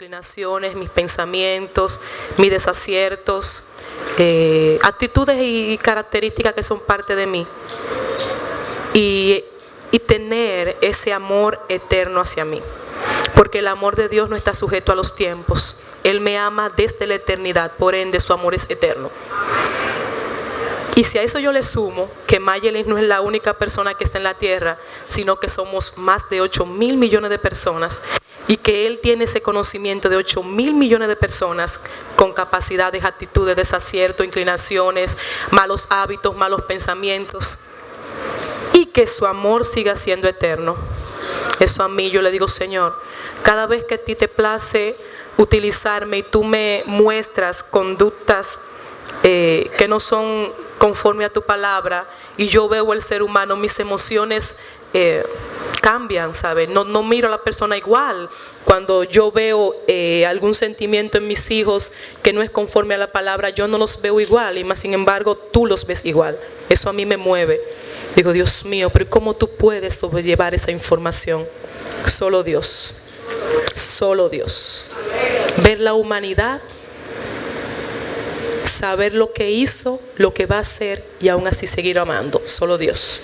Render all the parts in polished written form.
inclinaciones, mis pensamientos, mis desaciertos, actitudes y características que son parte de mí. Y tener ese amor eterno hacia mí. Porque el amor de Dios no está sujeto a los tiempos. Él me ama desde la eternidad, por ende su amor es eterno. Y si a eso yo le sumo que Mayelin no es la única persona que está en la tierra, sino que somos más de 8,000 millones de personas, y que Él tiene ese conocimiento de 8,000 millones de personas con capacidades, actitudes, desaciertos, inclinaciones, malos hábitos, malos pensamientos, y que su amor siga siendo eterno. Eso a mí yo le digo: Señor, cada vez que a ti te place utilizarme y tú me muestras conductas que no son conforme a tu palabra, y yo veo el ser humano, mis emociones cambian, ¿sabes? No miro a la persona igual. Cuando yo veo algún sentimiento en mis hijos que no es conforme a la palabra, yo no los veo igual, y más sin embargo tú los ves igual. Eso a mí me mueve. Digo: Dios mío, pero ¿cómo tú puedes sobrellevar esa información? Solo Dios. Solo Dios. Ver la humanidad, saber lo que hizo, lo que va a hacer, y aún así seguir amando. Solo Dios.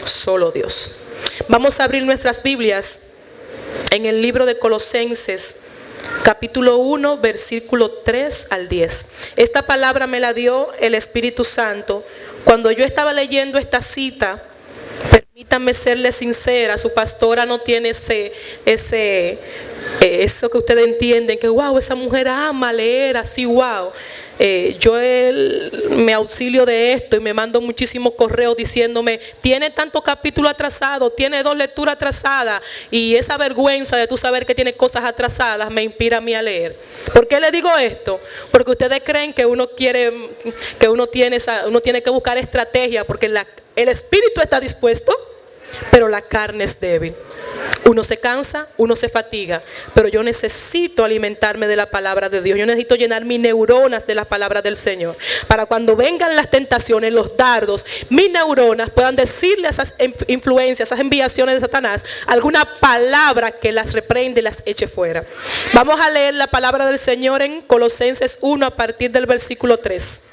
Solo Dios. Vamos a abrir nuestras Biblias en el libro de Colosenses, capítulo 1, versículo 3 al 10. Esta palabra me la dio el Espíritu Santo cuando yo estaba leyendo esta cita. Permítanme serle sincera, su pastora no tiene eso que ustedes entienden, que wow, esa mujer ama leer así, wow. Yo me auxilio de esto y me mando muchísimos correos diciéndome: tiene tanto capítulo atrasado, tiene 2 lecturas atrasadas, y esa vergüenza de tú saber que tiene cosas atrasadas me inspira a mí a leer. ¿Por qué le digo esto? Porque ustedes creen que uno tiene que buscar estrategia, porque el espíritu está dispuesto, pero la carne es débil. Uno se cansa, uno se fatiga, pero yo necesito alimentarme de la palabra de Dios. Yo necesito llenar mis neuronas de la palabra del Señor, para cuando vengan las tentaciones, los dardos, mis neuronas puedan decirle a esas influencias, esas enviaciones de Satanás, alguna palabra que las reprende y las eche fuera. Vamos a leer la palabra del Señor en Colosenses 1 a partir del versículo 3.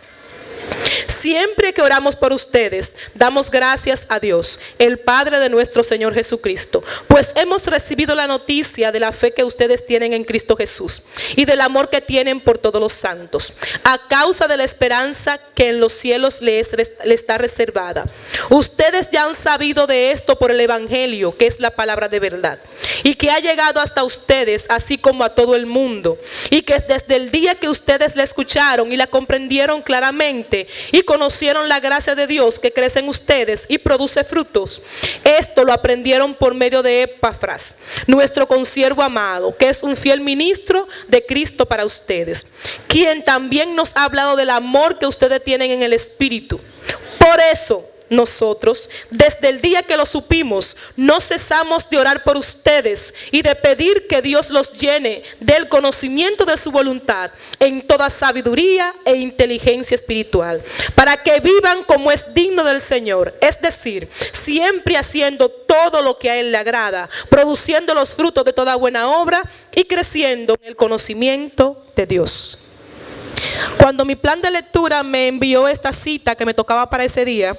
Siempre que oramos por ustedes, damos gracias a Dios, el Padre de nuestro Señor Jesucristo, pues hemos recibido la noticia de la fe que ustedes tienen en Cristo Jesús y del amor que tienen por todos los santos, a causa de la esperanza que en los cielos les está reservada. Ustedes ya han sabido de esto por el Evangelio, que es la palabra de verdad, y que ha llegado hasta ustedes, así como a todo el mundo, y que desde el día que ustedes la escucharon y la comprendieron claramente y conocieron la gracia de Dios que crece en ustedes y produce frutos, esto lo aprendieron por medio de Epafras, nuestro consiervo amado, que es un fiel ministro de Cristo para ustedes, quien también nos ha hablado del amor que ustedes tienen en el Espíritu. Por eso nosotros, desde el día que lo supimos, no cesamos de orar por ustedes y de pedir que Dios los llene del conocimiento de su voluntad en toda sabiduría e inteligencia espiritual, para que vivan como es digno del Señor, es decir, siempre haciendo todo lo que a Él le agrada, produciendo los frutos de toda buena obra y creciendo en el conocimiento de Dios. Cuando mi plan de lectura me envió esta cita que me tocaba para ese día,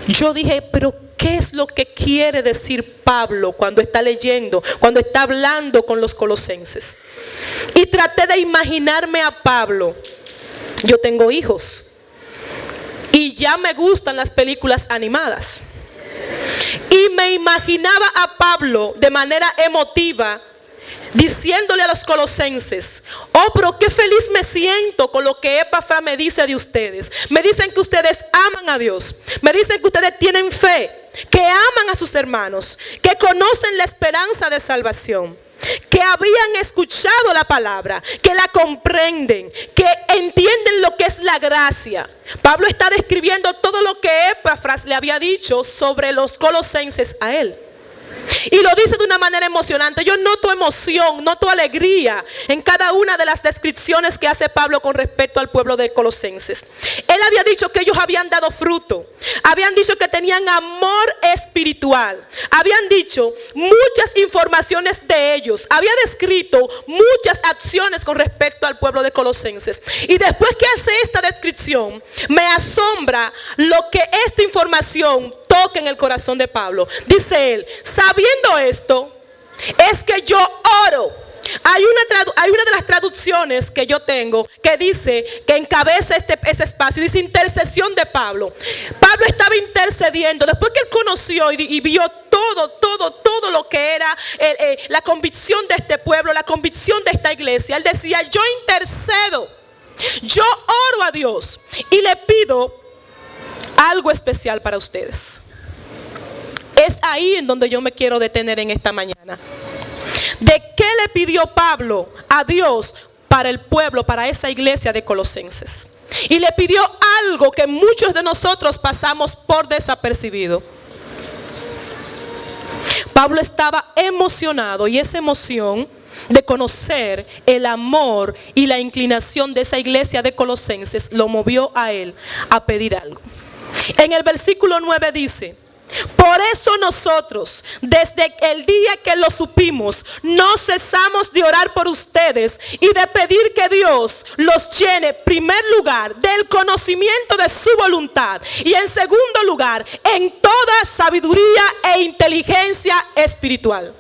yo dije: pero ¿qué es lo que quiere decir Pablo cuando está leyendo, cuando está hablando con los colosenses? Y traté de imaginarme a Pablo. Yo tengo hijos y ya me gustan las películas animadas, y me imaginaba a Pablo de manera emotiva diciéndole a los colosenses: oh, pero qué feliz me siento con lo que Epafras me dice de ustedes. Me dicen que ustedes aman a Dios, me dicen que ustedes tienen fe, que aman a sus hermanos, que conocen la esperanza de salvación, que habían escuchado la palabra, que la comprenden, que entienden lo que es la gracia. Pablo está describiendo todo lo que Epafras le había dicho sobre los colosenses a él. Y lo dice de una manera emocionante. Yo noto emoción, noto alegría en cada una de las descripciones que hace Pablo con respecto al pueblo de Colosenses. Él había dicho que ellos habían dado fruto. Habían dicho que tenían amor espiritual. Habían dicho muchas informaciones de ellos. Había descrito muchas acciones con respecto al pueblo de Colosenses. Y después que hace esta descripción, me asombra lo que esta información toca en el corazón de Pablo. Dice él: sabiendo esto, es que yo oro. Hay una de las traducciones que yo tengo que dice, que encabeza ese espacio, dice intercesión de Pablo. Pablo estaba intercediendo después que él conoció y vio todo lo que era la convicción de este pueblo, la convicción de esta iglesia. Él decía: yo intercedo, yo oro a Dios y le pido algo especial para ustedes. Es ahí en donde yo me quiero detener en esta mañana. ¿De qué le pidió Pablo a Dios para el pueblo, para esa iglesia de Colosenses? Y le pidió algo que muchos de nosotros pasamos por desapercibido. Pablo estaba emocionado, y esa emoción de conocer el amor y la inclinación de esa iglesia de Colosenses lo movió a él a pedir algo. En el versículo 9 dice: por eso nosotros, desde el día que lo supimos, no cesamos de orar por ustedes y de pedir que Dios los llene, en primer lugar, del conocimiento de su voluntad, y en segundo lugar, en toda sabiduría e inteligencia espiritual.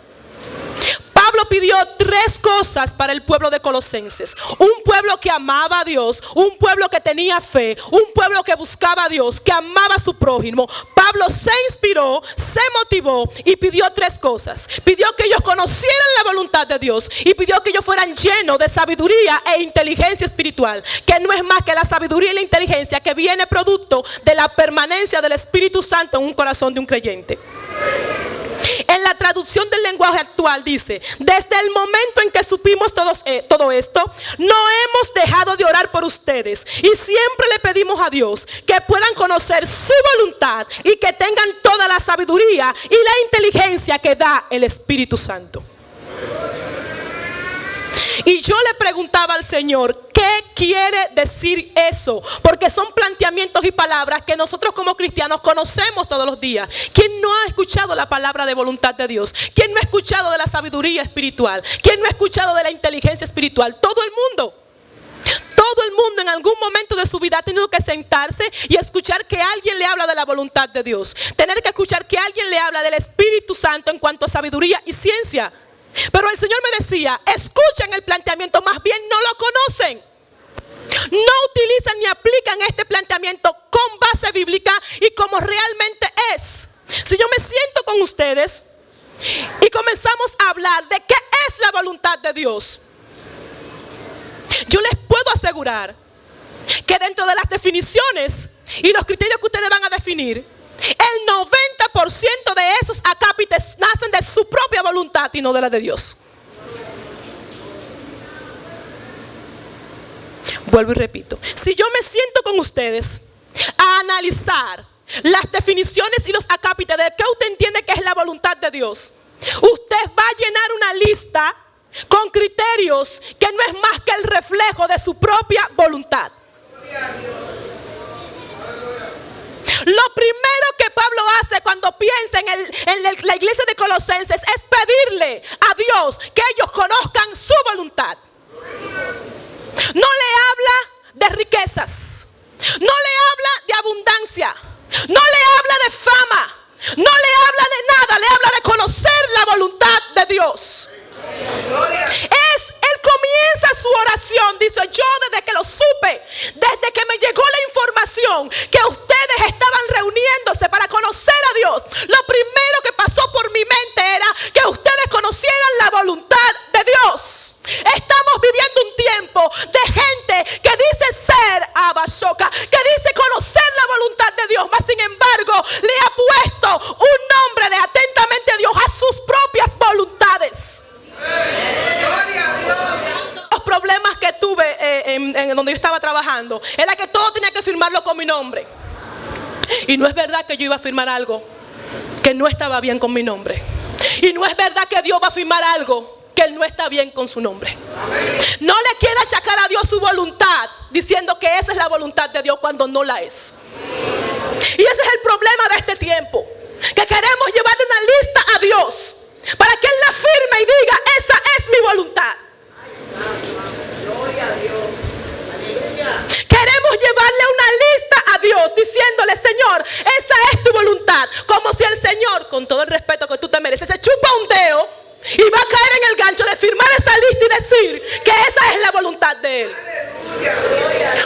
Pablo pidió tres cosas para el pueblo de Colosenses: un pueblo que amaba a Dios, un pueblo que tenía fe, un pueblo que buscaba a Dios, que amaba a su prójimo. Pablo se inspiró, se motivó y pidió tres cosas. Pidió que ellos conocieran la voluntad de Dios, y pidió que ellos fueran llenos de sabiduría e inteligencia espiritual, que no es más que la sabiduría y la inteligencia que viene producto de la permanencia del Espíritu Santo en un corazón de un creyente. En la traducción del lenguaje actual dice: desde el momento en que supimos todo esto, no hemos dejado de orar por ustedes, y siempre le pedimos a Dios que puedan conocer su voluntad y que tengan toda la sabiduría y la inteligencia que da el Espíritu Santo. Y yo le preguntaba al Señor: ¿qué quiere decir eso? Porque son planteamientos y palabras que nosotros como cristianos conocemos todos los días. ¿Quién no ha escuchado la palabra de voluntad de Dios? ¿Quién no ha escuchado de la sabiduría espiritual? ¿Quién no ha escuchado de la inteligencia espiritual? Todo el mundo. Todo el mundo en algún momento de su vida ha tenido que sentarse y escuchar que alguien le habla de la voluntad de Dios. Tener que escuchar que alguien le habla del Espíritu Santo en cuanto a sabiduría y ciencia. Pero el Señor me decía: escuchen el planteamiento, más bien no lo conocen. No utilizan ni aplican este planteamiento con base bíblica y como realmente es. Si yo me siento con ustedes y comenzamos a hablar de qué es la voluntad de Dios, yo les puedo asegurar que dentro de las definiciones y los criterios que ustedes van a definir, el 90% de esos acápites nacen de su propia voluntad y no de la de Dios. Vuelvo y repito: si yo me siento con ustedes a analizar las definiciones y los acápites de qué usted entiende que es la voluntad de Dios, usted va a llenar una lista con criterios que no es más que el reflejo de su propia voluntad. Lo primero que Pablo hace cuando piensa en la iglesia de Colosenses es pedirle a Dios que ellos conozcan su voluntad. No le habla de riquezas, no le habla de abundancia, no le habla de fama, no le habla de nada, le habla de conocer la voluntad de Dios. Él comienza su oración, dice: yo desde que lo supe, desde que me llegó la información que ustedes estaban reuniéndose para conocer a Dios, lo primero que pasó por mi mente era que ustedes conocieran la voluntad de Dios. Estamos viviendo un tiempo de gente que dice ser Abashoka, que dice conocer la voluntad de Dios, mas sin embargo le ha puesto un nombre de atentamente a Dios a sus propias voluntades. Los problemas que tuve en donde yo estaba trabajando era que todo tenía que firmarlo con mi nombre. Y no es verdad que yo iba a firmar algo que no estaba bien con mi nombre. Y no es verdad que Dios va a firmar algo que Él no está bien con su nombre. No le quiere achacar a Dios su voluntad diciendo que esa es la voluntad de Dios cuando no la es. Y ese es el problema de este tiempo, que queremos llevarle una lista a Dios para que Él la firme y diga: esa es mi voluntad. Queremos llevarle una lista a Dios diciéndole: Señor, esa es tu voluntad. Como si el Señor, con todo el respeto que tú te mereces, se chupa un dedo y va a caer en el gancho de firmar esa lista y decir que esa es la voluntad de Él.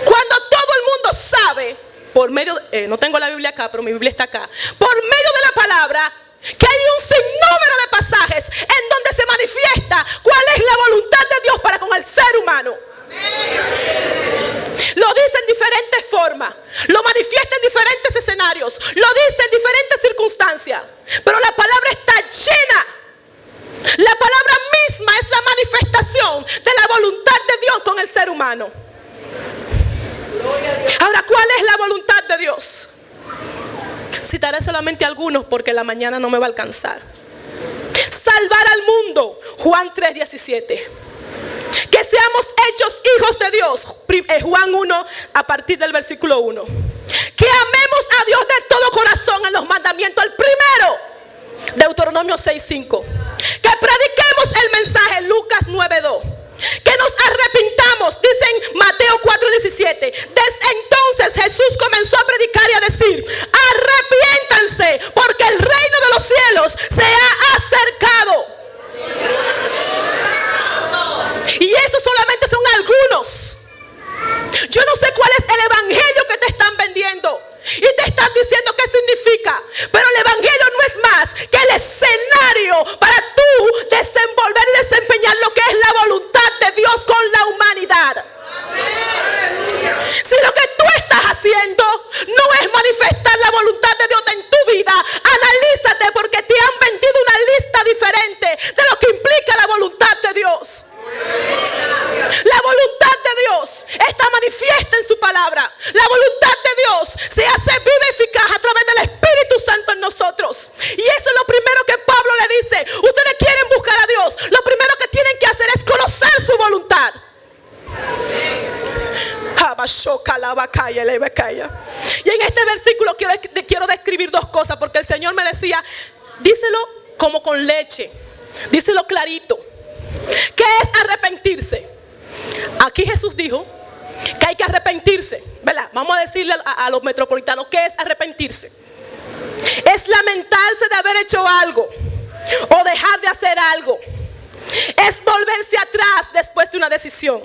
Cuando todo el mundo sabe, por medio, no tengo la Biblia acá, pero mi Biblia está acá, por medio de la palabra, que hay un sinnúmero de pasajes en donde se manifiesta cuál es la voluntad de Dios para con el ser humano. Lo dice en diferentes formas, lo manifiesta en diferentes escenarios, lo dice en diferentes circunstancias, pero la palabra está llena. La palabra misma es la manifestación de la voluntad de Dios con el ser humano. Ahora, ¿cuál es la voluntad de Dios? Citaré solamente algunos porque la mañana no me va a alcanzar. Salvar al mundo, Juan 3:17. Que seamos hechos hijos de Dios, Juan 1 a partir del versículo 1. Que amemos a Dios de todo corazón en los mandamientos. El primero, Deuteronomio 6:5. Que prediquemos el mensaje, Lucas 9:2. Que nos arrepintamos, dice en Mateo 4:17. Desde entonces Jesús comenzó a predicar y a decir: arrepiéntanse, porque el reino de los cielos se ha acercado. Y eso solamente son algunos. Yo no sé cuál es el evangelio que te están vendiendo y te están diciendo qué significa, pero el evangelio no es más que el escenario para tú desenvolver y desempeñar lo que es la voluntad de Dios con la humanidad. Si lo que tú estás haciendo no es manifestar la voluntad de Dios en tu vida, analízate, porque te han vendido una lista diferente de lo que implica la voluntad de Dios. La voluntad de Dios está manifiesta en su palabra. La voluntad de Dios se hace viva y eficaz a través del Espíritu Santo en nosotros. Y eso es lo primero que Pablo le dice: ustedes quieren buscar a Dios, lo primero que tienen que hacer es conocer su voluntad. Y en este versículo quiero describir dos cosas, porque el Señor me decía: díselo como con leche, díselo clarito. ¿Qué es arrepentirse? Aquí Jesús dijo que hay que arrepentirse, ¿verdad? Vamos a decirle a los metropolitanos: ¿qué es arrepentirse? Es lamentarse de haber hecho algo o dejar de hacer algo. Es volverse atrás después de una decisión.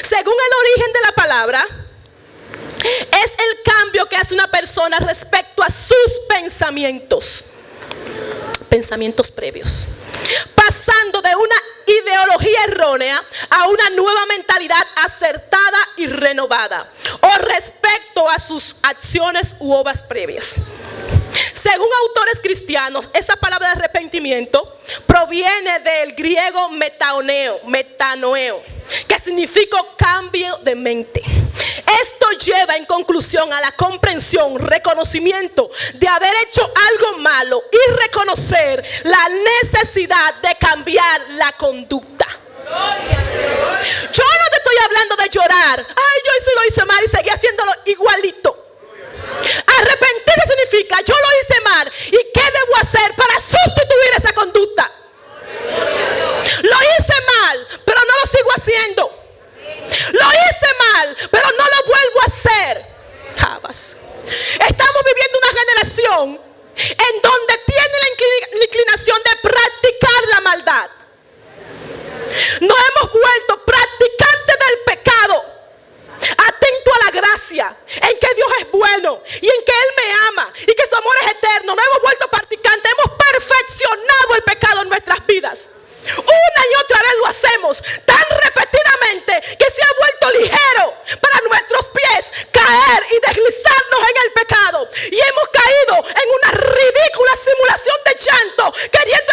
Según el origen de la palabra, es el cambio que hace una persona respecto a sus pensamientos previos, pasando de una ideología errónea a una nueva mentalidad acertada y renovada, o respecto a sus acciones u obras previas. Según autores cristianos, esa palabra de arrepentimiento proviene del griego metanoeo, que significa cambio de mente. Esto lleva en conclusión a la comprensión, reconocimiento de haber hecho algo malo y reconocer la necesidad de cambiar la conducta. Yo no te estoy hablando de llorar: ay, yo sí lo hice mal y seguí haciéndolo igualito. Arrepentirse significa: yo lo hice mal y ¿qué debo hacer para sustituir esa conducta? Lo hice mal, pero no lo sigo haciendo. Lo hice mal, pero no lo vuelvo a hacer. Estamos viviendo una generación en donde tiene la inclinación de practicar la maldad. Nos hemos vuelto practicantes del pecado, atento a la gracia, en que Dios es bueno y en que Él me ama y que su amor es eterno. Nos hemos vuelto practicantes, hemos perfeccionado el pecado en nuestras vidas. Una y otra vez lo hacemos tan repetidamente que se ha vuelto ligero para nuestros pies caer y deslizarnos en el pecado, y hemos caído en una ridícula simulación de llanto, queriendo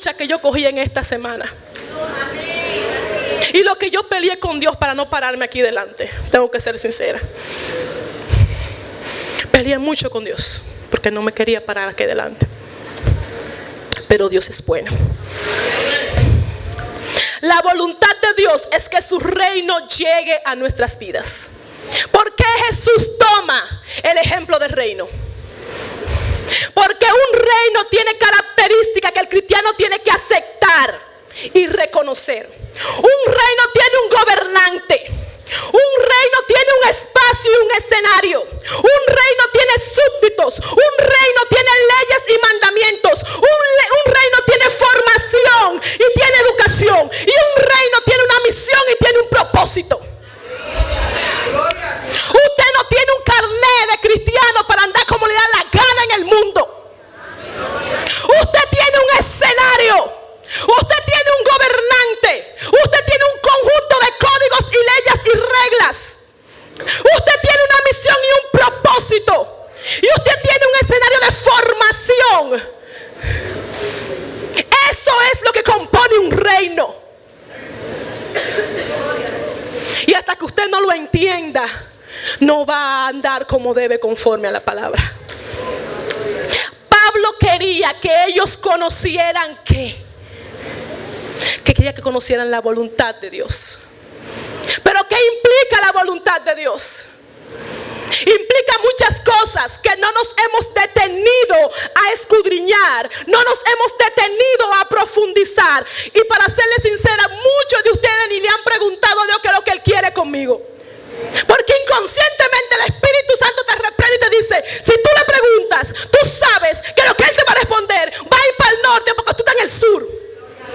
lucha que yo cogí en esta semana. Y lo que yo peleé con Dios para no pararme aquí delante. Tengo que ser sincera. Peleé mucho con Dios porque no me quería parar aquí delante. Pero Dios es bueno. La voluntad de Dios es que su reino llegue a nuestras vidas. ¿Por qué Jesús toma el ejemplo del reino? Porque un reino tiene características que el cristiano tiene que aceptar y reconocer. Un reino tiene un gobernante. Un reino tiene un espacio y un escenario. Un reino tiene súbditos. Un reino tiene leyes y mandamientos. Un reino tiene formación y tiene educación. Y un reino tiene una misión y tiene un propósito. Usted no tiene un carnet de cristiano para andar como le da la gana en el mundo. Usted tiene un escenario. Usted tiene un gobernante. Usted tiene un conjunto de códigos y leyes y reglas. Usted tiene una misión y un propósito. Y usted tiene un escenario de formación. Eso es lo que compone un reino. Y hasta que usted no lo entienda, no va a andar como debe conforme a la palabra. Pablo quería que ellos conocieran que quería que conocieran la voluntad de Dios. Pero ¿qué implica la voluntad de Dios? Implica muchas cosas que no nos hemos detenido a escudriñar, no nos hemos detenido a profundizar. Y para serles sincera, muchos de ustedes ni le han preguntado a Dios qué es lo que Él quiere conmigo. Porque inconscientemente el Espíritu Santo te reprende y te dice: si tú le preguntas, tú sabes que lo que Él te va a responder va a ir para el norte porque tú estás en el sur.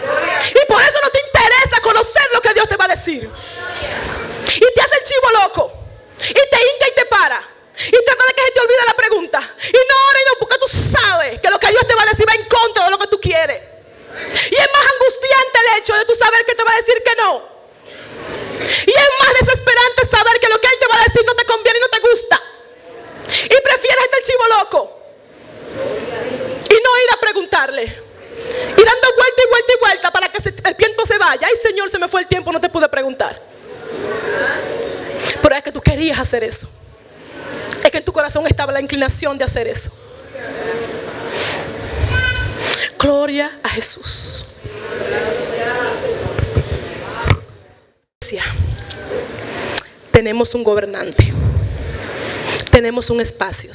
Y por eso no te interesa conocer lo que Dios te va a decir. Y te hace el chivo loco. Y te hinca y te para. Y trata de que se te olvide la pregunta. Y no, porque tú sabes que lo que Dios te va a decir va en contra de lo que tú quieres. Y es más angustiante el hecho de tú saber que te va a decir que no. Y es más desesperante saber que lo que Él te va a decir no te conviene y no te gusta. Y prefieres estar chivo loco y no ir a preguntarle. Y dando vuelta y vuelta y vuelta para que el tiempo se vaya. Ay, Señor, se me fue el tiempo, no te pude preguntar. Pero es que tú querías hacer eso. Es que en tu corazón estaba la inclinación de hacer eso. Gloria a Jesús. Tenemos un gobernante. Tenemos un espacio.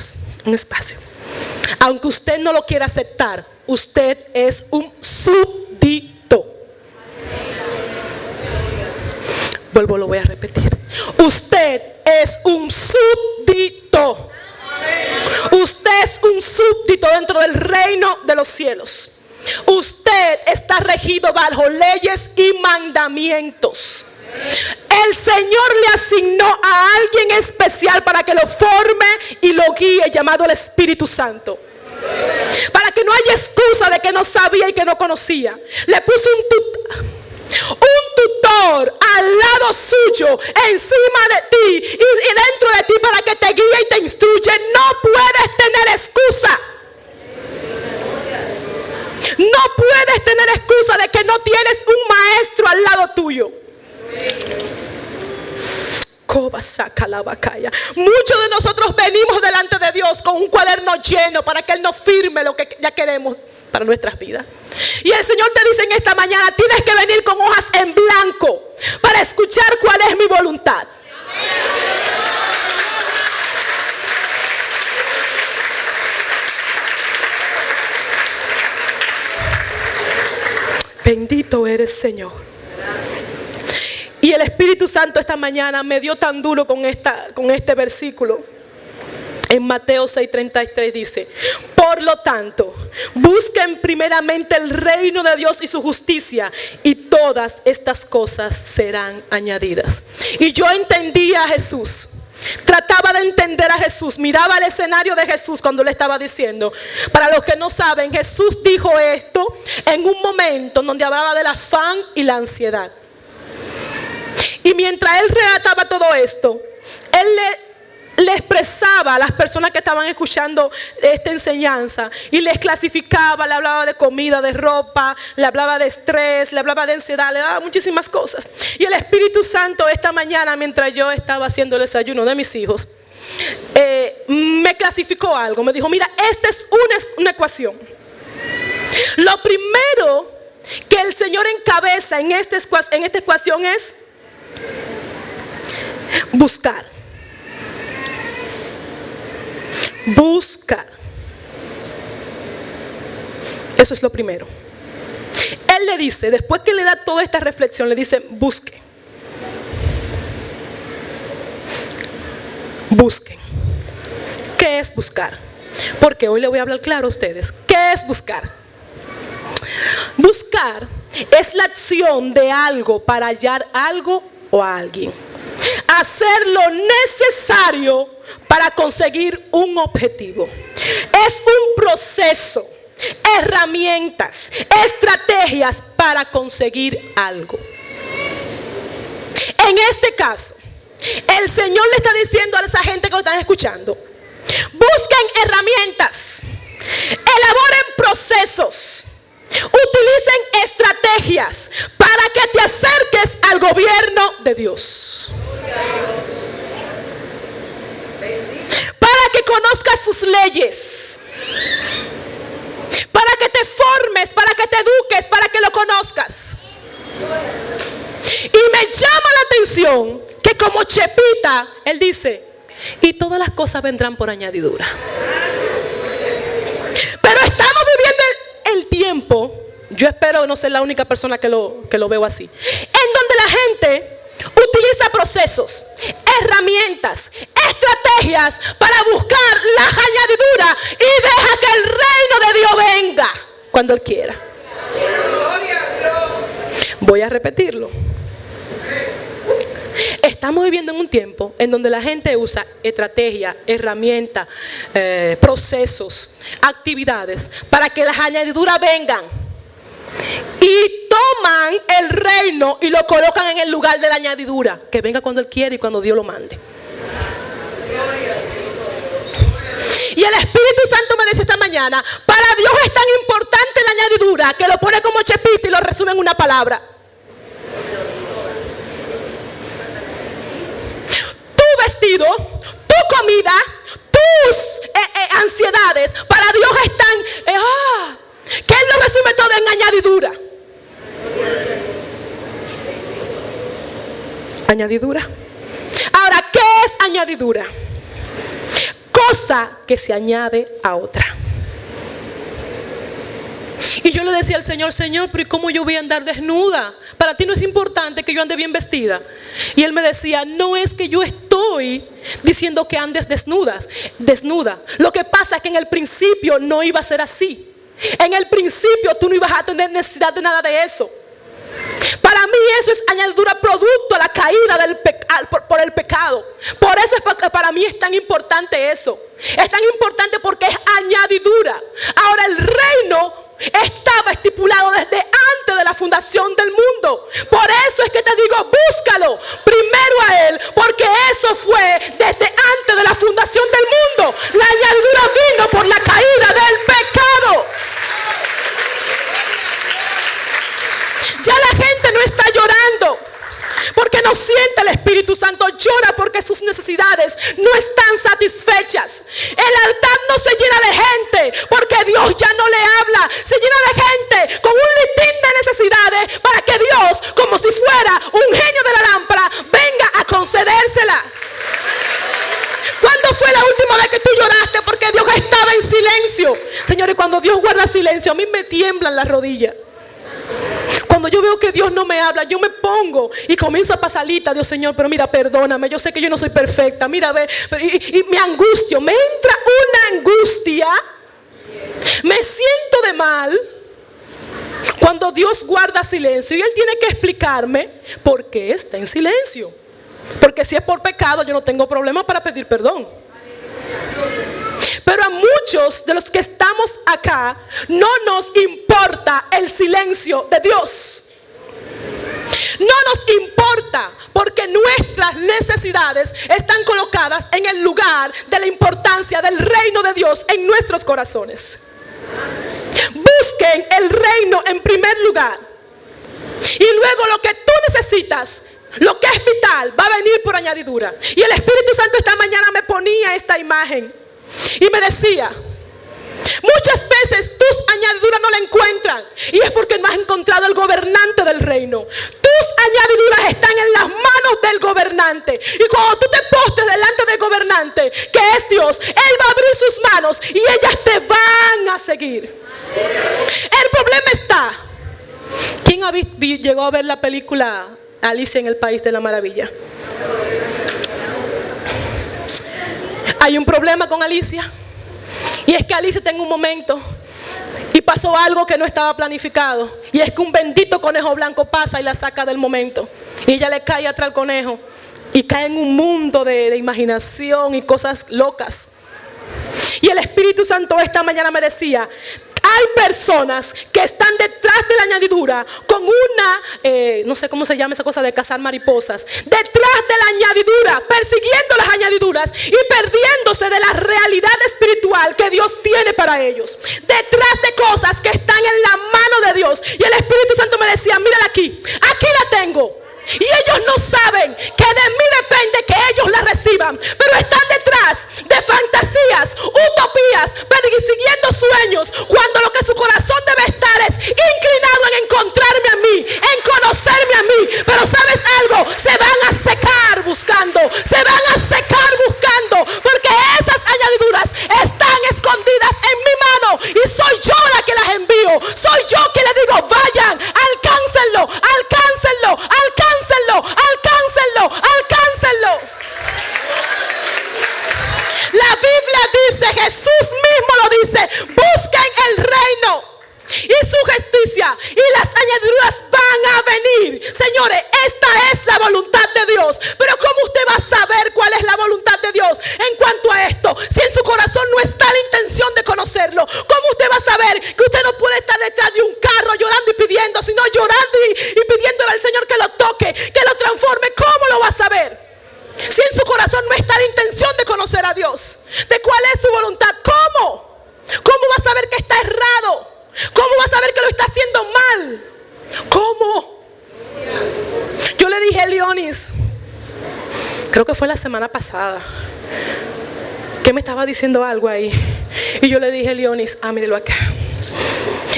Aunque usted no lo quiera aceptar, usted es un súbdito. Lo voy a repetir. Usted es un súbdito. Usted es un súbdito dentro del reino de los cielos. Usted está regido bajo leyes y mandamientos. El Señor le asignó a alguien especial para que lo forme y lo guíe, llamado el Espíritu Santo. Para que no haya excusa de que no sabía y que no conocía. Le puso un tutor al lado suyo, encima de ti y dentro de ti, para que te guíe y te instruye. No puedes tener excusa. No puedes tener excusa de que no tienes un maestro al lado tuyo. Muchos de nosotros venimos delante de Dios con un cuaderno lleno para que Él nos firme lo que ya queremos para nuestras vidas. Y el Señor te dice en esta mañana: tienes que venir con hojas en blanco para escuchar cuál es mi voluntad. Bendito eres, Señor. Y el Espíritu Santo esta mañana me dio tan duro con este versículo. En Mateo 6:33 dice: por lo tanto, busquen primeramente el reino de Dios y su justicia, y todas estas cosas serán añadidas. Y yo entendía a Jesús. Trataba de entender a Jesús. Miraba el escenario de Jesús cuando le estaba diciendo. Para los que no saben, Jesús dijo esto en un momento donde hablaba del afán y la ansiedad. Y mientras Él relataba todo esto, Él le expresaba a las personas que estaban escuchando esta enseñanza y les clasificaba, le hablaba de comida, de ropa, le hablaba de estrés, le hablaba de ansiedad, le daba muchísimas cosas. Y el Espíritu Santo esta mañana, mientras yo estaba haciendo el desayuno de mis hijos, me clasificó algo. Me dijo, mira, esta es una ecuación. Lo primero que el Señor encabeza en esta ecuación es buscar. Buscar. Eso es lo primero. Él le dice, después que le da toda esta reflexión, le dice, busque. Busquen. ¿Qué es buscar? Porque hoy le voy a hablar claro a ustedes. ¿Qué es buscar? Buscar es la acción de algo para hallar algo o a alguien. Hacer lo necesario para conseguir un objetivo. Es un proceso, herramientas, estrategias para conseguir algo. En este caso, el Señor le está diciendo a esa gente que lo están escuchando: busquen herramientas, elaboren procesos, utilicen estrategias para que te acerques al gobierno de Dios, para que conozcas sus leyes, para que te formes, para que te eduques, para que lo conozcas. Y me llama la atención que como Chepita, él dice, y todas las cosas vendrán por añadidura. Pero estamos viviendo el tiempo, yo espero no ser la única persona que lo veo así, en donde la gente utiliza procesos, herramientas, estrategias para buscar la añadidura y deja que el reino de Dios venga cuando Él quiera. Voy a repetirlo. Estamos viviendo en un tiempo en donde la gente usa estrategia, herramientas, procesos, actividades para que las añadiduras vengan. Y toman el reino y lo colocan en el lugar de la añadidura. Que venga cuando Él quiera y cuando Dios lo mande. Y el Espíritu Santo me dice esta mañana: para Dios es tan importante la añadidura que lo pone como Chepita y lo resume en una palabra. Tu vestido, tu comida, tus ansiedades, para Dios están... que Él lo resume todo en añadidura. Añadidura. Ahora, ¿qué es añadidura? Cosa que se añade a otra. Y yo le decía al Señor: Señor, pero ¿y cómo yo voy a andar desnuda? Para ti no es importante que yo ande bien vestida. Y Él me decía: no es que yo estoy diciendo que andes desnuda. Lo que pasa es que en el principio no iba a ser así. En el principio tú no ibas a tener necesidad de nada de eso. Para mí eso es añadidura, producto a la caída por el pecado. Por eso es que para mí es tan importante eso. Es tan importante porque es añadidura. Ahora, el reino estaba estipulado desde antes de la fundación del mundo. Por eso es que te digo, búscalo primero a Él, porque eso fue desde antes de la fundación del mundo. La añadidura vino por la caída del pecado. Ya la gente no está llorando porque no siente el Espíritu Santo. Llora porque sus necesidades no están satisfechas. El altar no se llena de gente porque Dios ya no le habla. Se llena de gente con un listín de necesidades para que Dios, como si fuera un genio de la lámpara, venga a concedérsela. ¿Cuándo fue la última vez que tú lloraste porque Dios estaba en silencio? Señores, cuando Dios guarda silencio, a mí me tiemblan las rodillas. Cuando yo veo que Dios no me habla, yo me pongo y comienzo a pasar lista. Dios, Señor, pero mira, perdóname, yo sé que yo no soy perfecta. Mira, ve, y me angustio, me entra una angustia. Me siento de mal cuando Dios guarda silencio y Él tiene que explicarme por qué está en silencio. Porque si es por pecado, yo no tengo problema para pedir perdón. Pero a muchos de los que estamos acá no nos importa el silencio de Dios. No nos importa porque que nuestras necesidades están colocadas en el lugar de la importancia del reino de Dios en nuestros corazones. Busquen el reino en primer lugar. Y luego lo que tú necesitas, lo que es vital, va a venir por añadidura. Y el Espíritu Santo esta mañana me ponía esta imagen y me decía: muchas veces tus añadiduras no la encuentran, y es porque no has encontrado el gobernante del reino. Tus añadiduras están en las manos del gobernante. Y cuando tú te postes delante del gobernante, que es Dios, Él va a abrir sus manos y ellas te van a seguir. El problema está, ¿quién llegó a ver la película Alicia en el País de la Maravilla? Hay un problema con Alicia. Y es que Alicia está en un momento y pasó algo que no estaba planificado. Y es que un bendito conejo blanco pasa y la saca del momento. Y ella le cae atrás al conejo y cae en un mundo de imaginación y cosas locas. Y el Espíritu Santo esta mañana me decía: hay personas que están detrás de la añadidura con una, no sé cómo se llama esa cosa de cazar mariposas, detrás de la añadidura, persiguiendo las añadiduras y perdiéndose de la realidad espiritual que Dios tiene para ellos. Detrás de cosas que están en la mano de Dios. Y el Espíritu Santo me decía: mírala aquí la tengo. Y ellos no saben que de mí depende que ellos la reciban, pero están detrás de fantasías, utopías, persiguiendo sueños, cuando lo que su corazón debe estar es inclinado en encontrarme a mí, en conocerme a mí. Pero ¿sabes algo? Se van a secar buscando, se van a secar buscando, porque esas añadiduras están escondidas en mi mano y soy yo la que las envío. Soy yo que le digo: vayan, alcáncenlo, alcáncenlo, alcáncenlo, alcáncenlo, alcáncenlo. La Biblia dice, Jesús mismo lo dice: busquen el reino y su justicia y las añadiduras van a venir. Señores, esta es la voluntad de Dios. Pero ¿cómo usted va a saber cuál es la voluntad de Dios en cuanto a esto, si en su corazón no está la intención de conocerlo? ¿Cómo usted va a saber que usted no puede estar detrás de un carro llorando y pidiendo, sino llorando y pidiéndole al Señor que lo toque, que lo transforme? ¿Cómo lo va a saber si en su corazón no está la intención de conocer a Dios? ¿De cuál es su voluntad? ¿Cómo? ¿Cómo va a saber que está errado? ¿Cómo va a saber que lo está haciendo mal? ¿Cómo? Yo le dije a Leonis, creo que fue la semana pasada, que me estaba diciendo algo ahí. Y yo le dije a Leonis: mírelo acá.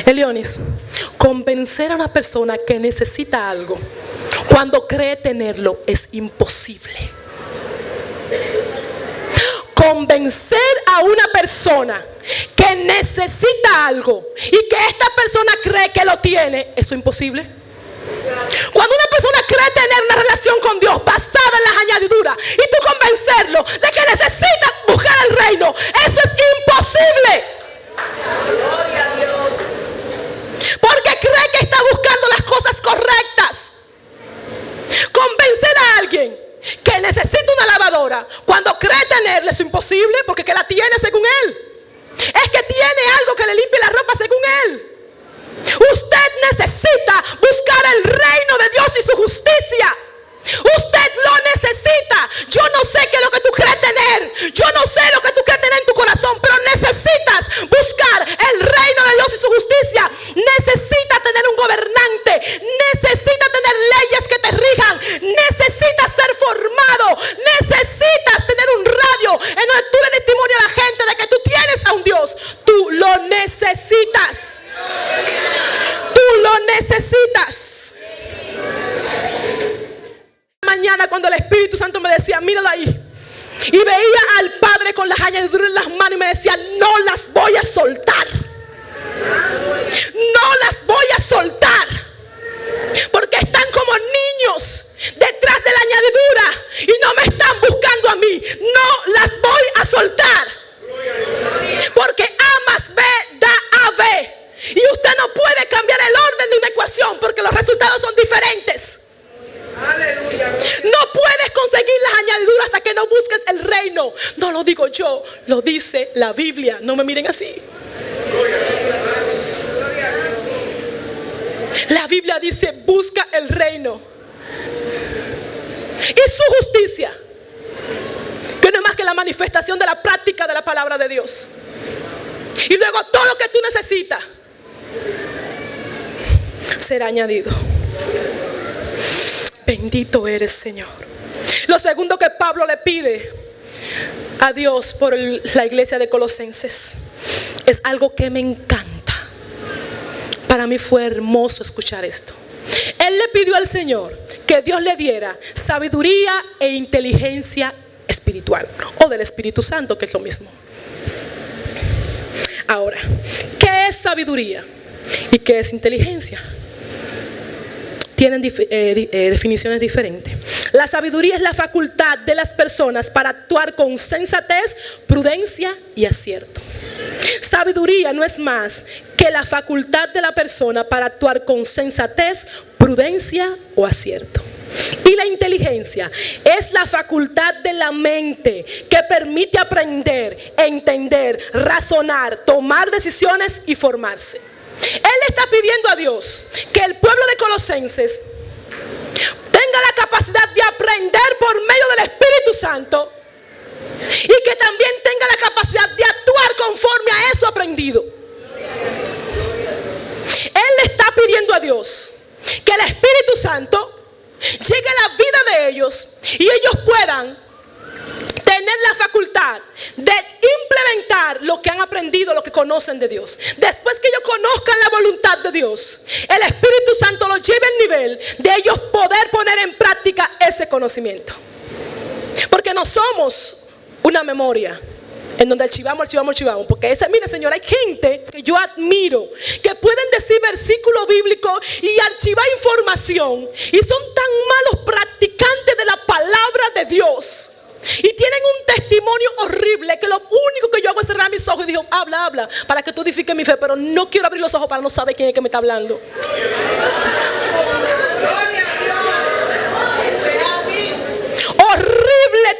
Leonis, convencer a una persona que necesita algo cuando cree tenerlo es imposible. Convencer a una persona que necesita algo y que esta persona cree que lo tiene, eso es imposible. Cuando una persona cree tener una relación con Dios basada en las añadiduras y tú convencerlo de que necesita buscar el reino, eso es imposible. Gloria a Dios. Porque cree que está buscando las cosas correctas. Convencer a alguien que necesita una lavadora cuando cree tenerla es imposible, porque que la tiene según él. Es que tiene algo que le limpie la ropa según él. Usted necesita buscar el reino de Dios y su justicia. Usted lo necesita. Yo no sé qué es lo que tú crees tener. Yo no sé lo que tú crees tener en tu corazón, pero necesitas buscar el reino de Dios y su justicia. Necesitas tener un gobernante. Necesitas tener leyes que te rijan. Necesitas ser formado. Necesitas tener un radio en donde tú le testimonio a la gente de que tú tienes a un Dios. Tú lo necesitas. Tú lo necesitas. Mañana, cuando el Espíritu Santo me decía: míralo ahí, y veía al Padre con las añadiduras en las manos y me decía: no las voy a soltar, no las voy a soltar, porque están como niños detrás de la añadidura y no me están buscando a mí. No las voy a soltar, porque A más B da AB, y usted no puede cambiar el orden de una ecuación porque los resultados son diferentes. Aleluya. No puedes conseguir las añadiduras hasta que no busques el reino. No lo digo yo, lo dice la Biblia. No me miren así. La Biblia dice: busca el reino. y su justicia, que no es más que la manifestación de la práctica de la palabra de Dios. Y luego todo lo que tú necesitas será añadido. Bendito eres, Señor. Lo segundo que Pablo le pide a Dios por la iglesia de Colosenses es algo que me encanta. Para mí fue hermoso escuchar esto. Él le pidió al Señor que Dios le diera sabiduría e inteligencia espiritual, o del Espíritu Santo, que es lo mismo. Ahora, ¿qué es sabiduría y qué es inteligencia? Tienen definiciones diferentes. La sabiduría es la facultad de las personas para actuar con sensatez, prudencia y acierto. Sabiduría no es más que la facultad de la persona para actuar con sensatez, prudencia o acierto. Y la inteligencia es la facultad de la mente que permite aprender, entender, razonar, tomar decisiones y formarse. Él le está pidiendo a Dios que el pueblo de Colosenses tenga la capacidad de aprender por medio del Espíritu Santo y que también tenga la capacidad de actuar conforme a eso aprendido. Él le está pidiendo a Dios que el Espíritu Santo llegue a la vida de ellos y ellos puedan tener la facultad de implementar lo que han aprendido, lo que conocen de Dios. Después que ellos conozcan la voluntad de Dios, el Espíritu Santo los lleve al nivel de ellos poder poner en práctica ese conocimiento. Porque no somos una memoria en donde archivamos. Porque mire, Señor, hay gente que yo admiro que pueden decir versículos bíblicos y archivar información y son tan malos practicantes de la palabra de Dios. Y tienen un testimonio horrible que lo único que yo hago es cerrar mis ojos y digo, habla, para que tú edifiques mi fe, pero no quiero abrir los ojos para no saber quién es que me está hablando. Horrible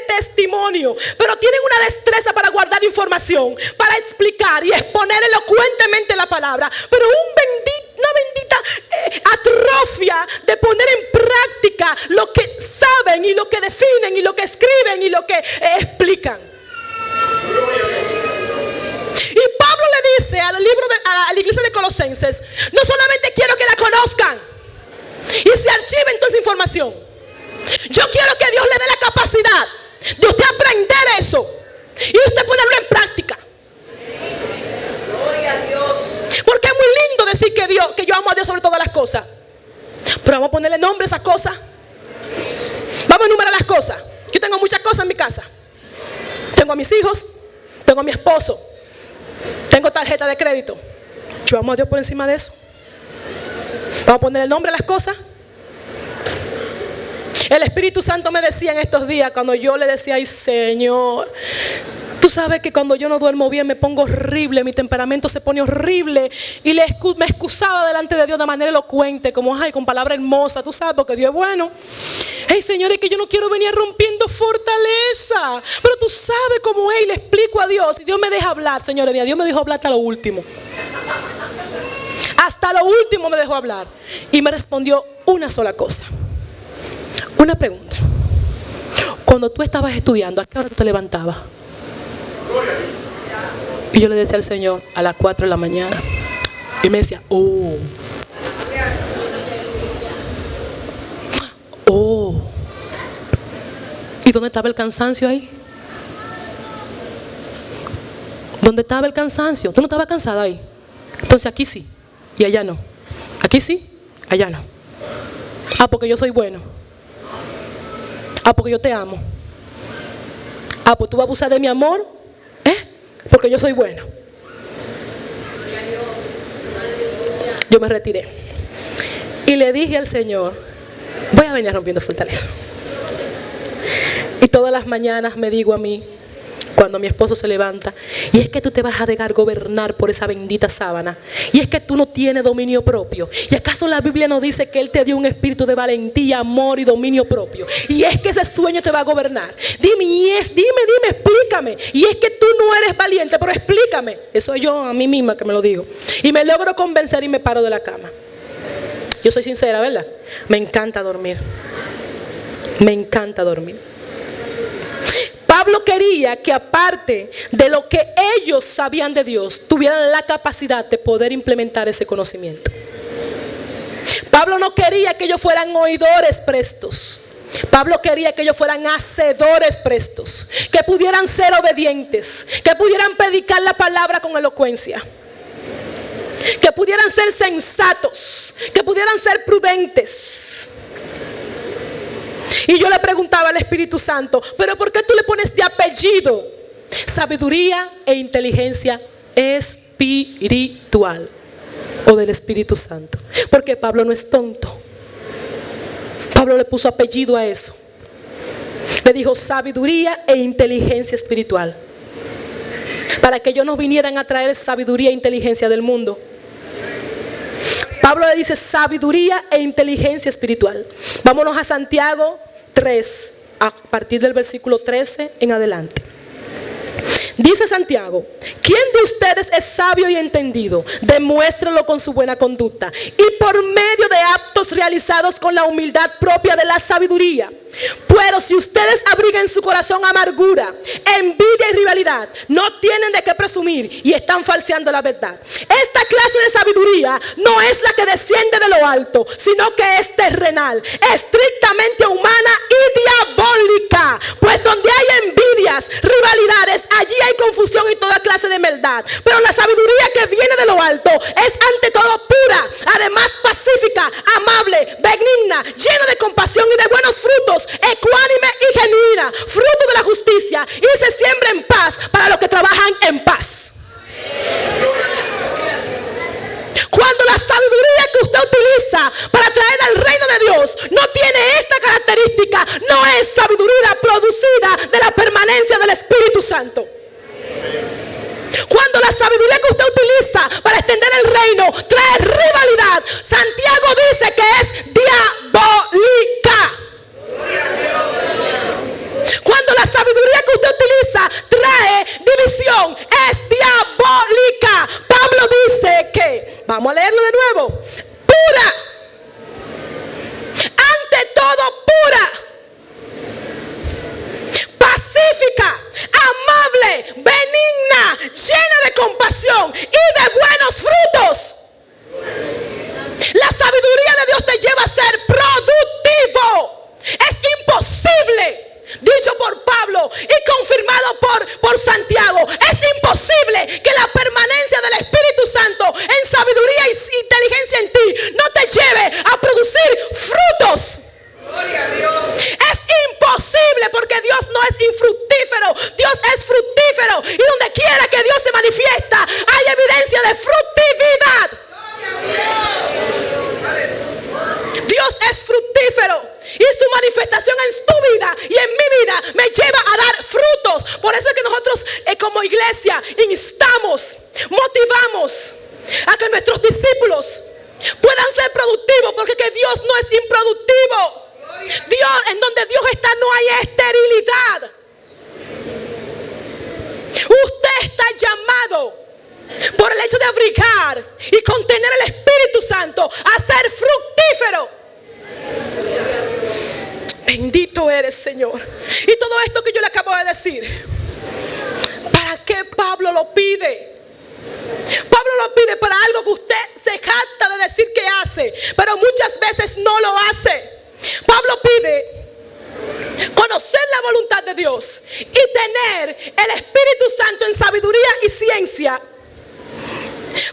testimonio, pero tienen una destreza para guardar información, para explicar y exponer elocuentemente la palabra, pero una bendita atrofia de poner en práctica lo que saben y lo que definen y lo que escriben y lo que explican. Y Pablo le dice a la iglesia de Colosenses, no solamente quiero que la conozcan y se archiven toda esa información, yo quiero que Dios le dé la capacidad de usted aprender eso y usted ponerlo en práctica. Gloria a Dios. Porque es muy lindo decir que yo amo a Dios sobre todas las cosas, pero vamos a ponerle nombre a esas cosas. Vamos a enumerar las cosas. Yo tengo muchas cosas en mi casa. Tengo a mis hijos, tengo a mi esposo, tengo tarjeta de crédito. Yo amo a Dios por encima de eso. Vamos a poner el nombre a las cosas. El Espíritu Santo me decía en estos días, cuando yo le decía, ay Señor, tú sabes que cuando yo no duermo bien me pongo horrible, mi temperamento se pone horrible, y me excusaba delante de Dios de manera elocuente, como con palabra hermosa, tú sabes, porque Dios es bueno. Hey Señor, es que yo no quiero venir rompiendo fortaleza, pero tú sabes cómo es, y le explico a Dios, y Dios me deja hablar. Señores, Dios me dejó hablar hasta lo último. Hasta lo último me dejó hablar, y me respondió una sola cosa. Una pregunta. Cuando tú estabas estudiando, ¿a qué hora tú te levantabas? Y yo le decía al Señor, a las 4 de la mañana. Y me decía, oh. ¿Y dónde estaba el cansancio ahí? ¿Dónde estaba el cansancio? ¿Tú no estabas cansada ahí? Entonces aquí sí y allá no. Aquí sí, allá no. Porque yo soy bueno. Porque yo te amo. Pues tú vas a abusar de mi amor, porque yo soy bueno. Yo me retiré y le dije al Señor, voy a venir rompiendo fortaleza. Y todas las mañanas me digo a mí, cuando mi esposo se levanta, y es que tú te vas a dejar gobernar por esa bendita sábana, y es que tú no tienes dominio propio, y acaso la Biblia no dice que Él te dio un espíritu de valentía, amor y dominio propio, y es que ese sueño te va a gobernar. Dime, explícame, y es que tú no eres valiente, pero explícame. Eso yo a mí misma que me lo digo, y me logro convencer y me paro de la cama. Yo soy sincera, ¿verdad? Me encanta dormir. Me encanta dormir. Pablo quería que aparte de lo que ellos sabían de Dios, tuvieran la capacidad de poder implementar ese conocimiento. Pablo no quería que ellos fueran oidores prestos. Pablo quería que ellos fueran hacedores prestos, que pudieran ser obedientes, que pudieran predicar la palabra con elocuencia, que pudieran ser sensatos, que pudieran ser prudentes. Y yo le preguntaba al Espíritu Santo, pero ¿por qué tú le pones de apellido sabiduría e inteligencia espiritual o del Espíritu Santo? Porque Pablo no es tonto. Pablo le puso apellido a eso. Le dijo sabiduría e inteligencia espiritual, para que ellos no vinieran a traer sabiduría e inteligencia del mundo. Pablo le dice sabiduría e inteligencia espiritual. Vámonos a Santiago 3, a partir del versículo 13 en adelante. Dice Santiago: ¿quién de ustedes es sabio y entendido? Demuéstrelo con su buena conducta y por medio de actos realizados con la humildad propia de la sabiduría. Pero si ustedes abrigan en su corazón amargura, envidia y rivalidad, no tienen de qué presumir y están falseando la verdad. Esta clase de sabiduría no es la que desciende de lo alto, sino que es terrenal, estrictamente humana y diabólica. Pues donde hay envidias, rivalidades, allí hay confusión y toda clase de maldad. Pero la sabiduría que viene de lo alto es ante todo pura, además pacífica, amable, benigna, llena de compasión y de buenos frutos, ecuánime y genuina, fruto de la justicia, y se siembra en paz para los que trabajan en paz. Cuando la sabiduría que usted utiliza para traer al reino de Dios no tiene esta característica, no es sabiduría producida de la permanencia del Espíritu Santo. Cuando la sabiduría que usted utiliza para extender el reino trae rivalidad, Santiago dice que es diabólica. Cuando la sabiduría que usted utiliza trae división, es diabólica. Pablo dice que, vamos a leerlo de nuevo, pura, ante todo pura, pacífica, amable, benigna, llena de compasión y de buenos frutos. La sabiduría de Dios te lleva a ser productivo. Es imposible, dicho por Pablo y confirmado por Santiago, es imposible que la permanencia del Espíritu Santo en sabiduría y inteligencia en ti no te lleve a producir frutos. Gloria a Dios. Es imposible, porque Dios no es infructífero, Dios es fructífero, y donde quiera que Dios se manifiesta hay evidencia de fructividad. Dios es fructífero y su manifestación en tu vida y en mi vida me lleva a dar frutos. Por eso es que nosotros como iglesia instamos, motivamos a que nuestros discípulos puedan ser productivos, porque que Dios no es improductivo. Dios, en donde Dios está no hay esterilidad. Usted está llamado por el hecho de abrigar y contener el Espíritu Santo a ser fructífero. Bendito eres, Señor. Y todo esto que yo le acabo de decir, ¿para qué Pablo lo pide? Pablo lo pide para algo que usted se jacta de decir que hace, pero muchas veces no lo hace. Pablo pide conocer la voluntad de Dios y tener el Espíritu Santo en sabiduría y ciencia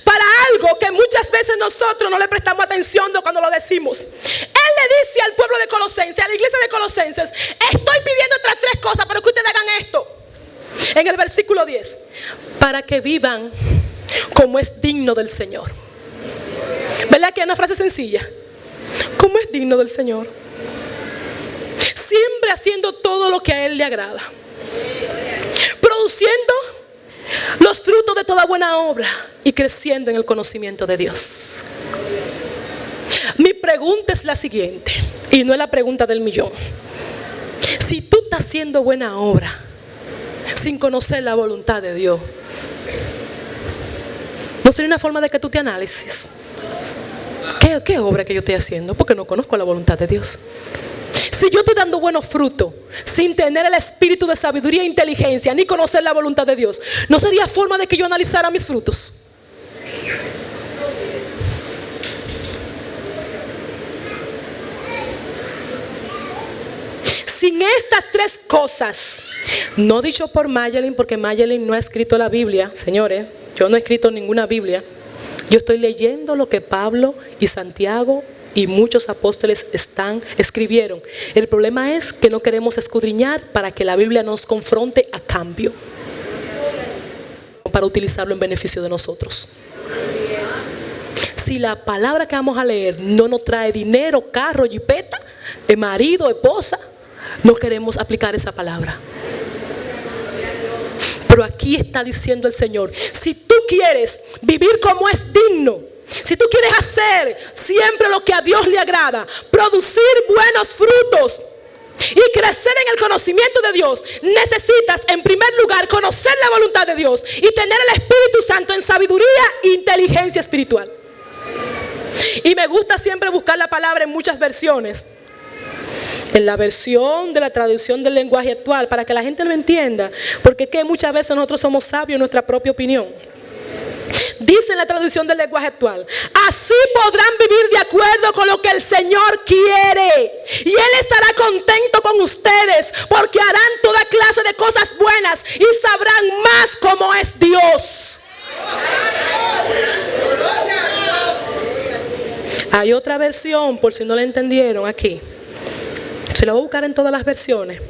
para algo que muchas veces nosotros no le prestamos atención cuando lo decimos. Él le dice al pueblo de Colosenses, a la iglesia de Colosenses: estoy pidiendo otras 3 cosas, pero que ustedes hagan esto. En el versículo 10, para que vivan como es digno del Señor. ¿Verdad que es una frase sencilla? Como es digno del Señor. Siempre haciendo todo lo que a Él le agrada, produciendo los frutos de toda buena obra y creciendo en el conocimiento de Dios. Mi pregunta es la siguiente, y no es la pregunta del millón. Si tú estás haciendo buena obra sin conocer la voluntad de Dios, ¿no sería una forma de que tú te analices? ¿Qué ¿Qué obra que yo estoy haciendo? Porque no conozco la voluntad de Dios. Si yo estoy dando buenos frutos sin tener el espíritu de sabiduría e inteligencia, ni conocer la voluntad de Dios, ¿no sería forma de que yo analizara mis frutos? Sin estas tres cosas, no dicho por Mayelin, porque Mayelin no ha escrito la Biblia, señores, yo no he escrito ninguna Biblia. Yo estoy leyendo lo que Pablo y Santiago y muchos apóstoles escribieron. El problema es que no queremos escudriñar para que la Biblia nos confronte a cambio, para utilizarlo en beneficio de nosotros. Si la palabra que vamos a leer no nos trae dinero, carro, jipeta, marido, esposa, no queremos aplicar esa palabra. Pero aquí está diciendo el Señor, si tú quieres vivir como es digno, si tú quieres hacer siempre lo que a Dios le agrada, producir buenos frutos y crecer en el conocimiento de Dios, necesitas en primer lugar conocer la voluntad de Dios y tener el Espíritu Santo en sabiduría e inteligencia espiritual. Y me gusta siempre buscar la palabra en muchas versiones. En la versión de la traducción del lenguaje actual, para que la gente lo entienda, porque es que muchas veces nosotros somos sabios en nuestra propia opinión. Dice en la traducción del lenguaje actual: así podrán vivir de acuerdo con lo que el Señor quiere, y Él estará contento con ustedes, porque harán toda clase de cosas buenas y sabrán más cómo es Dios. Hay otra versión, por si no la entendieron aquí. Se la voy a buscar en todas las versiones.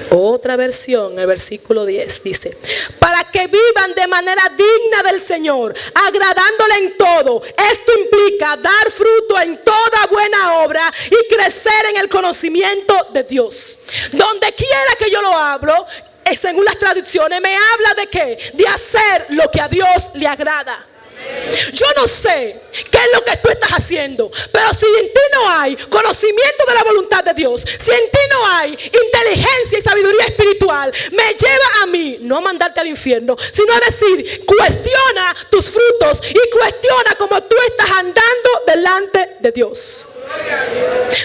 Otra versión, el versículo 10 dice: para que vivan de manera digna del Señor, agradándole en todo. Esto implica dar fruto en toda buena obra y crecer en el conocimiento de Dios. Donde quiera que yo lo hablo, según las traducciones, me habla de ¿qué? De hacer lo que a Dios le agrada. Yo no sé qué es lo que tú estás haciendo, pero si en ti no hay conocimiento de la voluntad de Dios, si en ti no hay inteligencia y sabiduría espiritual, me lleva a mí, no a mandarte al infierno, sino a decir: cuestiona tus frutos y cuestiona cómo tú estás andando delante de Dios.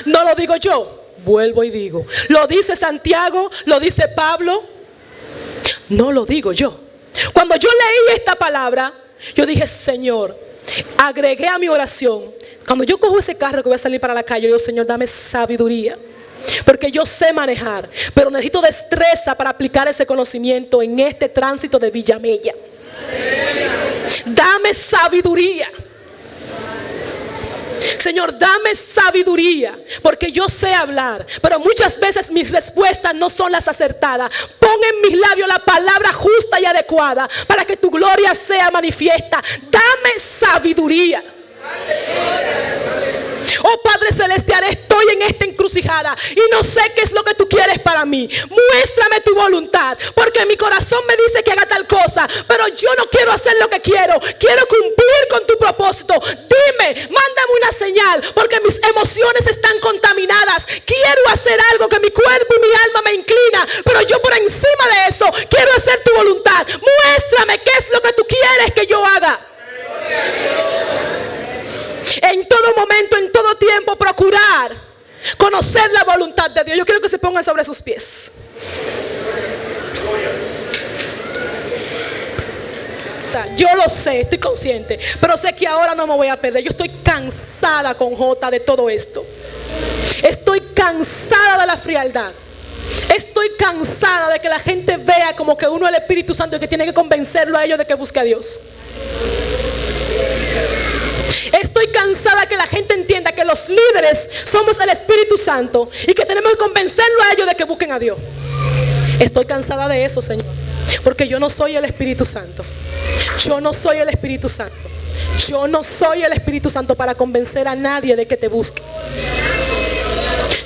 No lo digo yo, vuelvo y digo, lo dice Santiago, lo dice Pablo, no lo digo yo. Cuando yo leí esta palabra, yo dije: Señor, agregué a mi oración, cuando yo cojo ese carro que voy a salir para la calle, yo digo: Señor, dame sabiduría, porque yo sé manejar, pero necesito destreza para aplicar ese conocimiento en este tránsito de Villamella. Dame sabiduría. Señor, dame sabiduría, porque yo sé hablar, pero muchas veces mis respuestas no son las acertadas. Pon en mis labios la palabra justa y adecuada para que tu gloria sea manifiesta. Dame sabiduría. Oh Padre Celestial, estoy en esta encrucijada y no sé qué es lo que tú quieres para mí. Muéstrame tu voluntad, porque mi corazón me dice que haga tal cosa, pero yo no quiero hacer lo que quiero. Quiero cumplir con tu propósito. Dime, mándame una señal, porque mis emociones están contaminadas. Quiero hacer algo que mi cuerpo y mi alma me inclina, pero yo por encima de eso quiero hacer tu voluntad. Muéstrame qué es lo que tú quieres que yo haga. En todo momento, en todo tiempo, procurar conocer la voluntad de Dios. Yo quiero que se pongan sobre sus pies. Yo lo sé, estoy consciente, pero sé que ahora no me voy a perder. Yo estoy cansada con J de todo esto. Estoy cansada de la frialdad. Estoy cansada de que la gente vea como que uno es el Espíritu Santo y que tiene que convencerlo a ellos de que busque a Dios. Estoy cansada que la gente entienda que los líderes somos el Espíritu Santo y que tenemos que convencerlo a ellos de que busquen a Dios. Estoy cansada de eso, Señor, porque yo no soy el Espíritu Santo. Yo no soy el Espíritu Santo. Yo no soy el Espíritu Santo para convencer a nadie de que te busque.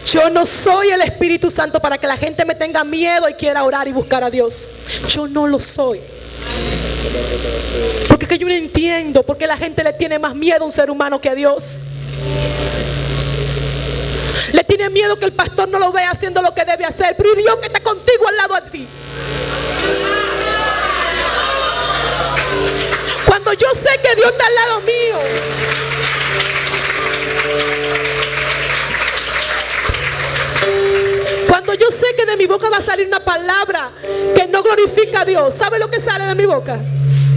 Yo no soy el Espíritu Santo para que la gente me tenga miedo y quiera orar y buscar a Dios. Yo no lo soy. Porque es que yo no entiendo por qué la gente le tiene más miedo a un ser humano que a Dios. Le tiene miedo que el pastor no lo vea haciendo lo que debe hacer, pero Dios que está contigo al lado de ti. Cuando yo sé que Dios está al lado mío, boca va a salir una palabra que no glorifica a Dios, ¿sabe lo que sale de mi boca?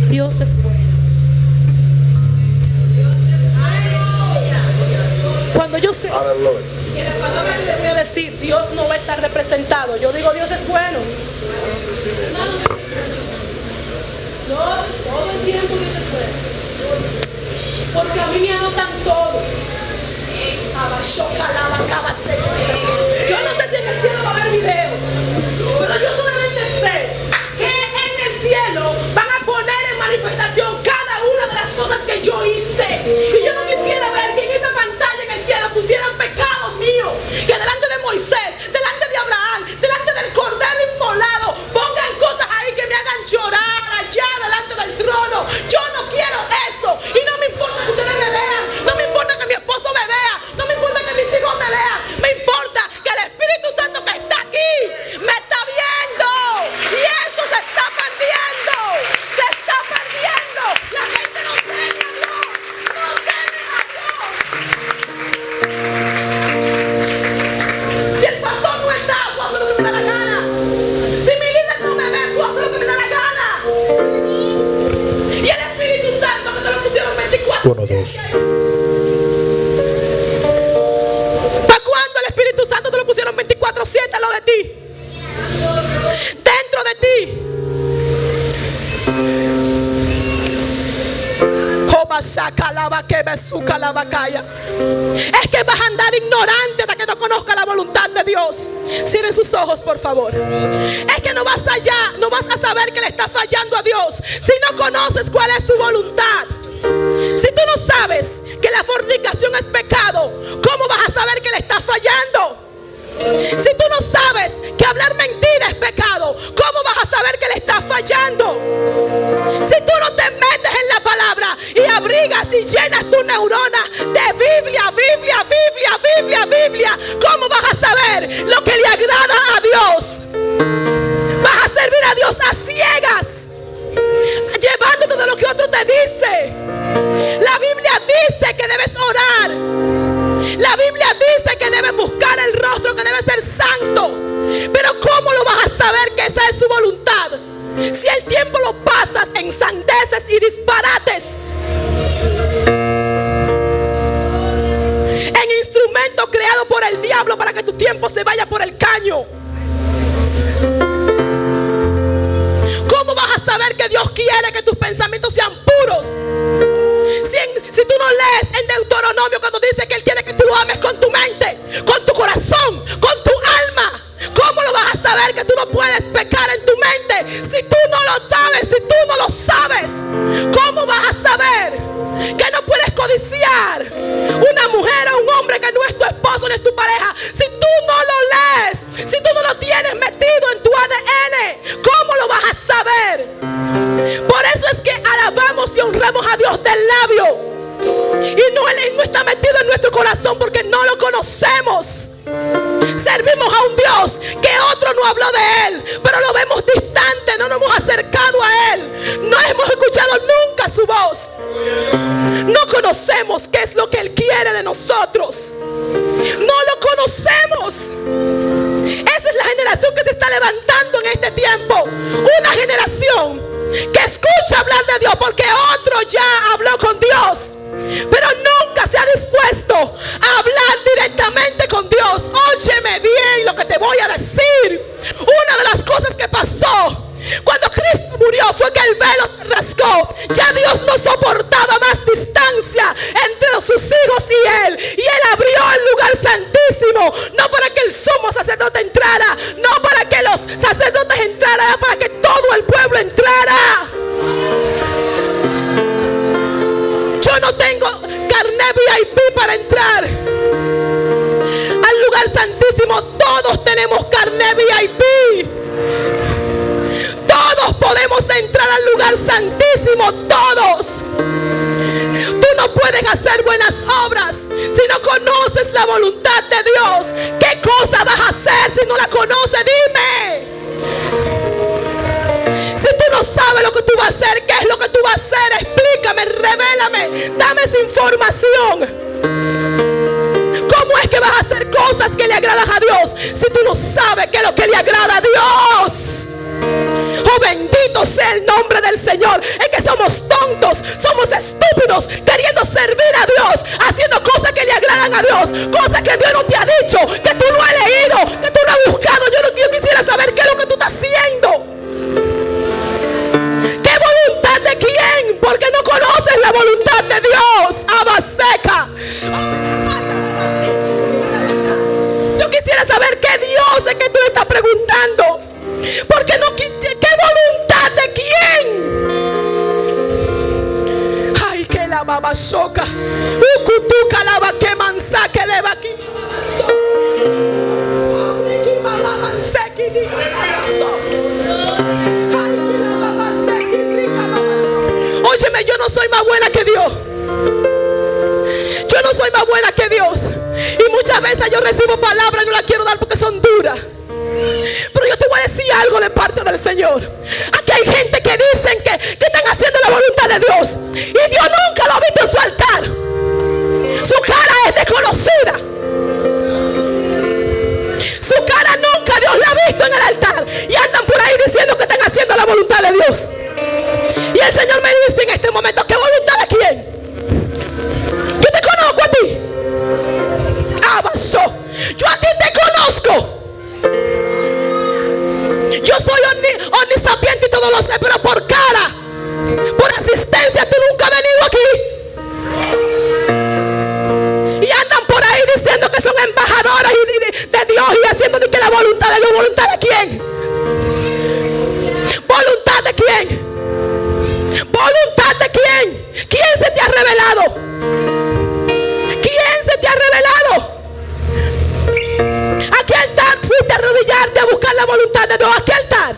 Dios es bueno. Cuando yo sé que la palabra que le voy a decir, Dios no va a estar representado, yo digo Dios es bueno. Dios, todo el tiempo Dios es bueno. Porque a mí me anotan todos. Yo no sé si en el cielo va a haber video, pero yo solamente sé que en el cielo van a poner en manifestación cada una de las cosas que yo hice. Y yo no quisiera ver que en esa pantalla en el cielo pusieran pecados míos, que delante de Moisés, delante de Abraham, delante del cordero inmolado, pongan cosas ahí que me hagan llorar allá delante del trono. Yo no quiero eso. Y no me importa que ustedes me vean, no me importa que mi esposo me vea, no me importa que mis hijos me vean, me importa que el Espíritu Santo que está aquí me está viendo. Y eso se está perdiendo. Se está perdiendo. La gente no teme a Dios. No teme a Dios. Si el pastor no está, puedo hacer lo que me da la gana. Si mi líder no me ve, puedo hacer lo que me da la gana. Y el Espíritu Santo que te lo pusieron 24. 1, 2. ¿Para cuándo el Espíritu Santo te lo pusieron 24/7 lo de ti? Dentro de ti. Es que vas a andar ignorante hasta que no conozca la voluntad de Dios. Cierren sus ojos, por favor. Es que no vas a saber que le estás fallando a Dios si no conoces cuál es su voluntad. Si tú no sabes que la fornicación es pecado, ¿cómo vas a saber que le estás fallando? Si tú no sabes que hablar mentira es pecado, ¿cómo vas a saber que le estás fallando? Si tú no te metes en la palabra y abrigas y llenas tu neurona de Biblia, ¿cómo vas a saber lo que le agrada a Dios? Vas a servir a Dios a ciegas, llevándote de lo que otro te dice. La Biblia dice que debes orar. La Biblia dice que debes buscar el rostro, que debes ser santo. Pero ¿cómo lo vas a saber que esa es su voluntad? Si el tiempo lo pasas en sandeces y disparates, en instrumento creado por el diablo para que tu tiempo se vaya por el caño. ¿Cómo vas a saber que Dios quiere que tus pensamientos sean puros? Si tú no lees en Deuteronomio cuando dice que Él quiere que tú lo ames con tu mente, con tu corazón, con tu alma, ¿cómo lo vas a saber que tú no puedes pecar en tu mente? Si tú no lo sabes, si tú no lo sabes, ¿cómo vas a saber que no puedes codiciar una mujer o un hombre que no es tu esposo ni es tu pareja? Si tú no lo lees, si tú no lo tienes metido en tu ADN, ¿cómo lo vas a saber? Por eso es que alabamos y honramos a Dios del labio y no está metido en nuestro corazón porque no lo conocemos. Servimos a un Dios que otro no habló de Él, pero lo vemos distante, no nos hemos acercado a Él, no hemos escuchado nunca su voz, no conocemos qué es lo que Él quiere de nosotros, no lo conocemos. Esa es la generación que se está levantando en este tiempo, una generación que escucha hablar de Dios porque otro ya habló con Dios, pero nunca se ha dispuesto a hablar directamente con Dios. Óyeme bien lo que te voy a decir. Una de las cosas que pasó cuando Cristo murió fue que el velo se rasgó. Ya Dios no soportaba más distancia entre sus hijos y Él abrió el lugar santísimo, no para que el sumo sacerdote entrara, no para que los sacerdotes entraran, era para que todo el pueblo entrara. Yo no tengo carnet VIP para entrar al lugar santísimo. Todos tenemos carnet VIP. Todos podemos entrar al lugar santísimo. Todos. Tú no puedes hacer buenas obras si no conoces la voluntad de Dios. ¿Qué cosa vas a hacer si no la conoces? Dime. Si tú no sabes lo que tú vas a hacer, ¿qué es lo que tú vas a hacer? Explícame, revélame, dame esa información. ¿Cómo es que vas a hacer cosas que le agradan a Dios si tú no sabes qué es lo que le agrada a Dios? Oh, bendito sea el nombre del Señor. Es que somos tontos, somos estúpidos, queriendo servir a Dios, haciendo cosas que le agradan a Dios, cosas que Dios no te ha dicho, que tú no has leído, que tú no has buscado. Yo quisiera saber qué es lo que tú estás haciendo. ¿Qué voluntad de quién? Porque no conoces la voluntad de Dios. Abaseca. Yo quisiera saber qué Dios es que tú le estás preguntando. Porque no, ¿qué voluntad de quién? Ay, que la babasoca. Ukutuka la va que mansa que le va aquí. Óyeme, yo no soy más buena que Dios. Yo no soy más buena que Dios. Y muchas veces yo recibo palabras y no las quiero dar porque son duras. Pero yo te voy a decir algo de parte del Señor. Aquí hay gente que dicen que están haciendo la voluntad de Dios, y Dios nunca lo ha visto en su altar. Su cara es desconocida. Su cara nunca Dios la ha visto en el altar. Y andan por ahí diciendo que están haciendo la voluntad de Dios. Y el Señor me dice en este momento: ¿qué voluntad de quién? Yo te conozco a ti. Abaso. Yo a ti te conozco. Yo soy omnisapiente y todo lo sé, pero por cara, por asistencia, tú nunca has venido aquí. Y andan por ahí diciendo que son embajadoras de Dios y haciendo de que la voluntad de Dios. ¿Voluntad de quién? ¿Voluntad de quién? ¿Voluntad de quién? ¿Quién se te ha revelado? ¿Quién se te ha revelado? ¿A qué altar fuiste a arrodillarte a buscar la voluntad de Dios? ¿A qué altar?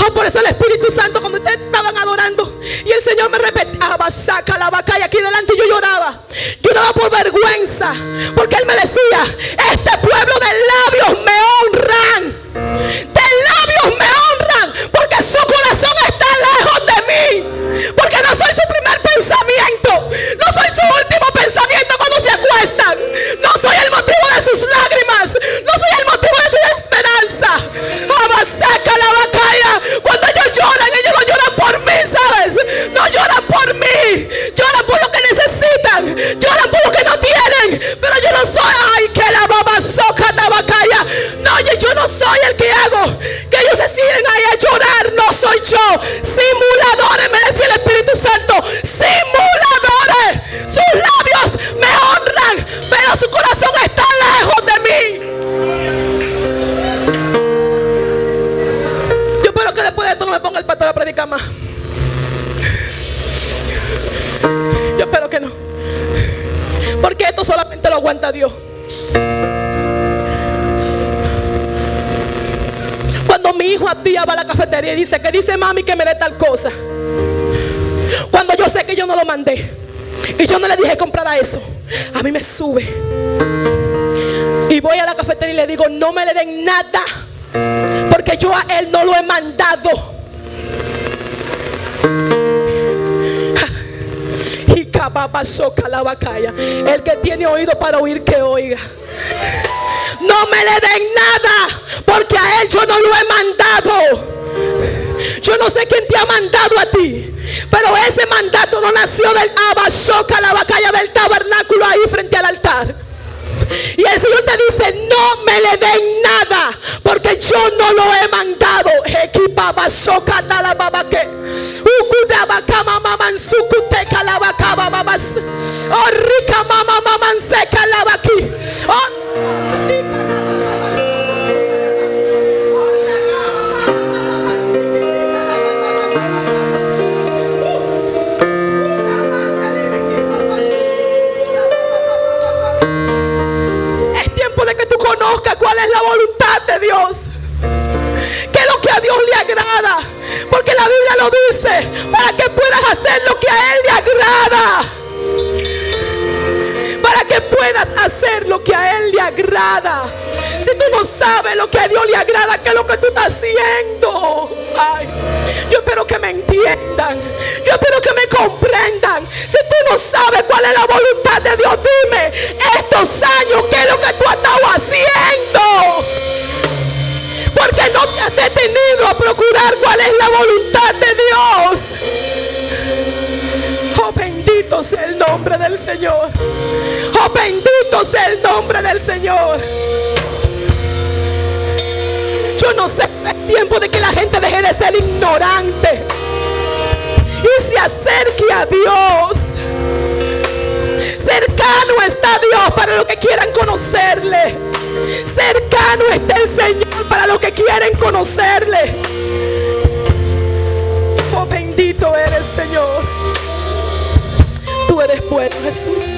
Oh, por eso el Espíritu Santo, cuando ustedes estaban adorando y el Señor me repetía, saca la vaca, y aquí delante yo lloraba. Lloraba por vergüenza, porque Él me decía: este pueblo de labios me honran. De labios me honran, porque su corazón está lejos de mí. Porque no soy su primer pensamiento, no soy su último pensamiento cuando se acuestan, no soy el motivo de sus lágrimas, no soy el motivo de su esperanza. Abasaca la vacaya. Cuando ellos no lloran por mí, ¿sabes? No lloran por mí, lloran por lo que necesitan, lloran por lo que no tienen. Pero yo no soy, ay, que la babasoca la vacaya. No, yo no soy el que hago que ellos se siguen ahí a llorar. No soy yo. Simuladores, me decía el Espíritu Santo. Simuladores. Sus labios me honran, pero su corazón está lejos de mí. Yo espero que después de esto no me ponga el pastor a predicar más. Yo espero que no, porque esto solamente lo aguanta Dios. Cuando mi hijo Abdía va a la cafetería y dice: que dice mami que me dé tal cosa, cuando yo sé que yo no lo mandé y yo no le dije comprara eso, a mí me sube. Y voy a la cafetería y le digo: no me le den nada, porque yo a él no lo he mandado. Y cababasoca la vacaya. El que tiene oído para oír, que oiga. No me le den nada, porque a él yo no lo he mandado. Yo no sé quién te ha mandado a ti, pero ese mandato no nació del abasoca la vacaya del tabernáculo ahí frente al altar. Y el Señor te dice: no me le den nada, porque yo no lo he mandado. Es tiempo de que tú conozcas cuál es la voluntad de Dios, qué es lo que a Dios le agrada, porque la Biblia lo dice, para que puedas hacer lo que a Él le agrada, para que puedas vas a hacer lo que a Él le agrada, si tú no sabes lo que a Dios le agrada, ¿qué es lo que tú estás haciendo? Ay, yo espero que me entiendan, yo espero que me comprendan. Si tú no sabes cuál es la voluntad de Dios, dime, estos años, ¿qué es lo que tú has estado haciendo? Porque no te has detenido a procurar cuál es la voluntad de Dios. Oh, bendito sea el nombre del Señor. Oh, bendito sea el nombre del Señor. Yo no sé, es tiempo de que la gente deje de ser ignorante y se acerque a Dios. Cercano está Dios para los que quieran conocerle. Cercano está el Señor para los que quieren conocerle. Oh, bendito eres, Señor. Tú eres bueno, Jesús.